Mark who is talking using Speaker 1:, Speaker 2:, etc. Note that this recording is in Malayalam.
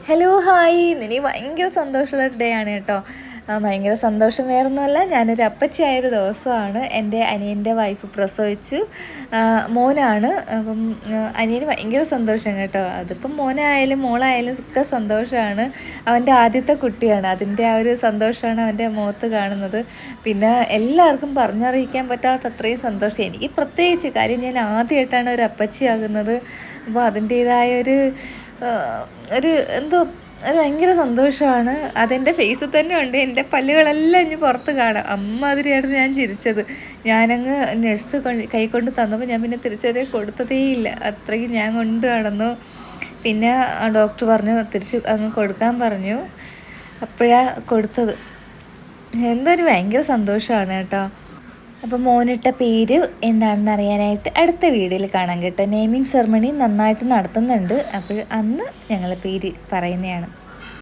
Speaker 1: ഹലോ ഹായ് എനിക്ക് ഭയങ്കര സന്തോഷമുള്ള ഡേ ആണ് കേട്ടോ. ഭയങ്കര സന്തോഷം വേറൊന്നുമല്ല, ഞാനൊരു അപ്പച്ചിയായൊരു ദിവസമാണ്. എൻ്റെ അനിയൻ്റെ വൈഫ് പ്രസവിച്ചു, മോനാണ്. അപ്പം അനിയന് ഭയങ്കര സന്തോഷം കേട്ടോ. അതിപ്പം മോനായാലും മോളായാലും ഒക്കെ സന്തോഷമാണ്. അവൻ്റെ ആദ്യത്തെ കുട്ടിയാണ്, അതിൻ്റെ ആ ഒരു സന്തോഷമാണ് അവൻ്റെ മുഖത്ത് കാണുന്നത്. പിന്നെ എല്ലാവർക്കും പറഞ്ഞറിയിക്കാൻ പറ്റാത്ത അത്രയും സന്തോഷം എനിക്ക് പ്രത്യേകിച്ച്. കാര്യം ഞാൻ ആദ്യമായിട്ടാണ് ഒരു അപ്പച്ചിയാകുന്നത്. അപ്പോൾ അതിൻ്റേതായ ഒരു എന്തോ ഒരു ഭയങ്കര സന്തോഷമാണ്. അതെൻ്റെ ഫേസിൽ തന്നെ ഉണ്ട്. എൻ്റെ പല്ലുകളെല്ലാം ഇനി പുറത്ത് കാണാം. അമ്മാതിരിയായിരുന്നു ഞാൻ ചിരിച്ചത്. ഞാനങ്ങ് നഴ്സ് കൈക്കൊണ്ട് തന്നപ്പോൾ ഞാൻ പിന്നെ തിരിച്ചവരെ കൊടുത്തതേയില്ല. അത്രയ്ക്ക് ഞാൻ കൊണ്ട് നടന്നു. പിന്നെ ഡോക്ടർ പറഞ്ഞു തിരിച്ച് അങ്ങ് കൊടുക്കാൻ പറഞ്ഞു. അപ്പോഴാണ് കൊടുത്തത്. എന്തൊരു ഭയങ്കര സന്തോഷമാണ് കേട്ടോ. അപ്പോൾ മോനിട്ട പേര് എന്താണെന്ന് അറിയാനായിട്ട് അടുത്ത വീഡിയോയിൽ കാണാം കേട്ടോ. നെയിമിങ് സെറമണി നന്നായിട്ട് നടത്തുന്നുണ്ട്. അപ്പോൾ അന്ന് ഞങ്ങൾ പേര് പറയുന്നതാണ്.